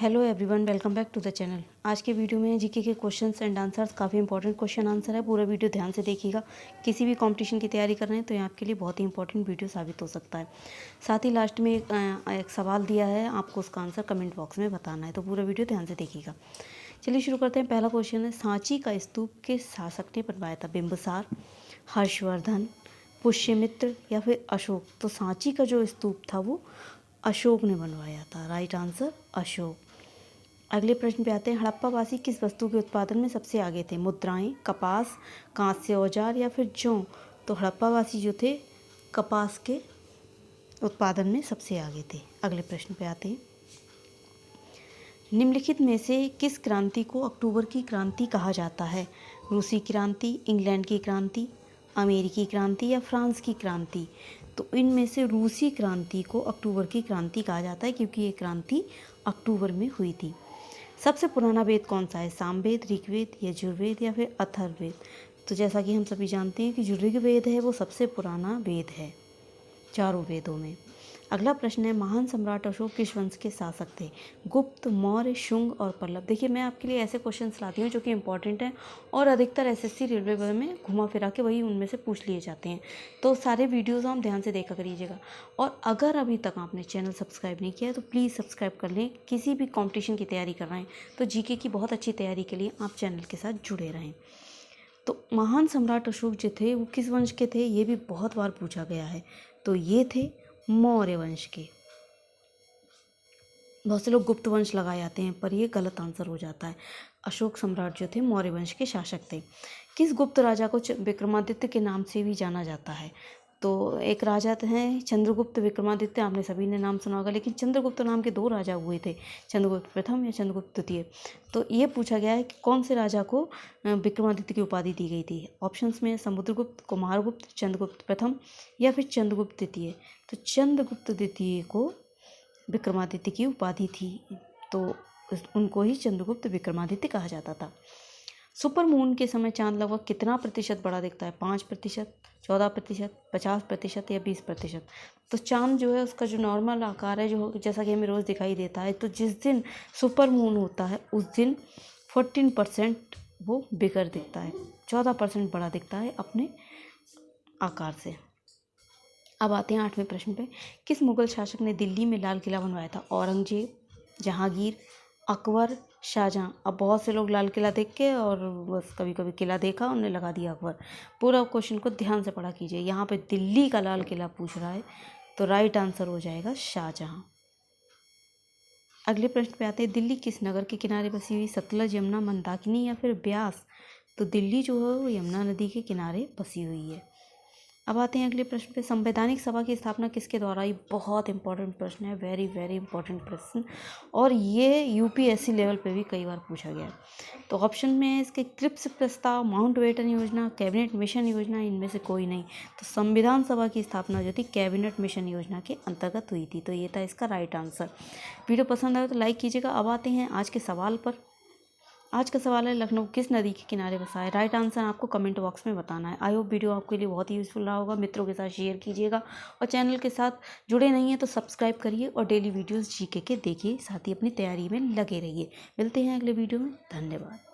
Hello everyone, welcome back to the channel. आज के video में जीके के क्वेश्चंस एंड आंसर्स, काफ़ी इंपॉर्टेंट क्वेश्चन आंसर है। पूरा वीडियो ध्यान से देखिएगा। किसी भी कंपटीशन की तैयारी कर रहे हैं तो ये आपके लिए बहुत ही इंपॉर्टेंट वीडियो साबित हो सकता है। साथ ही लास्ट में एक सवाल दिया है, आपको उसका आंसर कमेंट बॉक्स में बताना है, तो पूरा वीडियो ध्यान से देखिएगा। चलिए शुरू करते हैं। पहला क्वेश्चन है, सांची का स्तूप किस शासक ने बनवाया था? बिंबिसार, हर्षवर्धन, पुष्यमित्र या फिर अशोक? तो सांची का जो स्तूप था वो अशोक ने बनवाया था। Right answer Ashok. अगले प्रश्न पे आते हैं, हड़प्पावासी किस वस्तु के उत्पादन में सबसे आगे थे? मुद्राएं, कपास, कांस्य औजार या फिर जौ? तो हड़प्पावासी जो थे कपास के उत्पादन में सबसे आगे थे। अगले प्रश्न पे आते हैं, निम्नलिखित में से किस क्रांति को अक्टूबर की क्रांति कहा जाता है? रूसी क्रांति, इंग्लैंड की क्रांति, अमेरिकी क्रांति या फ्रांस की क्रांति? तो इनमें से रूसी क्रांति को अक्टूबर की क्रांति कहा जाता है, क्योंकि ये क्रांति अक्टूबर में हुई थी। सबसे पुराना वेद कौन सा है? सामवेद, ऋग्वेद, यजुर्वेद या फिर अथर्ववेद? तो जैसा कि हम सभी जानते हैं कि जो ऋग्वेद है वो सबसे पुराना वेद है चारों वेदों में। अगला प्रश्न है, महान सम्राट अशोक किस वंश के शासक थे? गुप्त, मौर्य, शुंग और पल्लव? देखिए, मैं आपके लिए ऐसे क्वेश्चंस लाती हूँ जो कि इंपॉर्टेंट हैं और अधिकतर एसएससी रेलवे में घुमा फिरा के वही उनमें से पूछ लिए जाते हैं। तो सारे वीडियोज़ आप ध्यान से देखा करिएगा। और अगर अभी तक आपने चैनल सब्सक्राइब नहीं किया है तो प्लीज़ सब्सक्राइब कर लें। किसी भी कॉम्पिटिशन की तैयारी कर रहे हैं तो जीके की बहुत अच्छी तैयारी के लिए आप चैनल के साथ जुड़े रहें। तो महान सम्राट अशोक जो थे वो किस वंश के थे? ये भी बहुत बार पूछा गया है। तो ये थे मौर्य वंश के। बहुत से लोग गुप्त वंश लगाए जाते हैं, पर ये गलत आंसर हो जाता है। अशोक सम्राट जो थे मौर्य वंश के शासक थे। किस गुप्त राजा को विक्रमादित्य के नाम से भी जाना जाता है? तो एक राजा हैं चंद्रगुप्त, विक्रमादित्य, आपने सभी ने नाम सुना होगा, लेकिन चंद्रगुप्त नाम के दो राजा हुए थे, चंद्रगुप्त प्रथम या चंद्रगुप्त द्वितीय। तो ये पूछा गया है कि कौन से राजा को विक्रमादित्य की उपाधि दी गई थी। ऑप्शंस में समुद्रगुप्त, कुमारगुप्त, चंद्रगुप्त प्रथम या फिर चंद्रगुप्त द्वितीय? तो चंद्रगुप्त द्वितीय को विक्रमादित्य की उपाधि थी, तो उनको ही चंद्रगुप्त विक्रमादित्य कहा जाता था। सुपर मून के समय चांद लगभग कितना प्रतिशत बड़ा दिखता है? 5%, 14%, 50% या 20%? तो चांद जो है उसका जो नॉर्मल आकार है, जो जैसा कि हमें रोज़ दिखाई देता है, तो जिस दिन सुपर मून होता है उस दिन 14% वो बिगर दिखता है, 14% बड़ा दिखता है अपने आकार से। अब आते हैं 8वें प्रश्न पे, किस मुगल शासक ने दिल्ली में लाल किला बनवाया था? औरंगजेब, जहांगीर, अकबर, शाहजहां? अब बहुत से लोग लाल किला देख के और बस कभी कभी किला देखा उन्हें लगा दिया अकबर। पूरा क्वेश्चन को ध्यान से पढ़ा कीजिए। यहाँ पे दिल्ली का लाल किला पूछ रहा है, तो राइट आंसर हो जाएगा शाहजहां। अगले प्रश्न पे आते हैं, दिल्ली किस नगर के किनारे बसी हुई? सतलज, यमुना, मंदाकिनी या फिर ब्यास? तो दिल्ली जो है वो यमुना नदी के किनारे बसी हुई है। अब आते हैं अगले प्रश्न पे, संवैधानिक सभा की स्थापना किसके द्वारा? ये बहुत इंपॉर्टेंट प्रश्न है, वेरी वेरी इंपॉर्टेंट प्रश्न, और ये यूपीएससी लेवल पे भी कई बार पूछा गया है। तो ऑप्शन में है इसके क्रिप्स प्रस्ताव, माउंटबेटन योजना, कैबिनेट मिशन योजना, इनमें से कोई नहीं। तो संविधान सभा की स्थापना जो थी कैबिनेट मिशन योजना के अंतर्गत हुई थी, तो ये था इसका राइट आंसर। वीडियो पसंद आए तो लाइक कीजिएगा। अब आते हैं आज के सवाल पर। आज का सवाल है, लखनऊ किस नदी के किनारे बसा है? राइट आंसर आपको कमेंट बॉक्स में बताना है। आई होप वीडियो आपके लिए बहुत ही यूजफुल रहा होगा। मित्रों के साथ शेयर कीजिएगा और चैनल के साथ जुड़े नहीं हैं तो सब्सक्राइब करिए और डेली वीडियोस जीके के देखिए, साथ ही अपनी तैयारी में लगे रहिए। मिलते हैं अगले वीडियो में। धन्यवाद।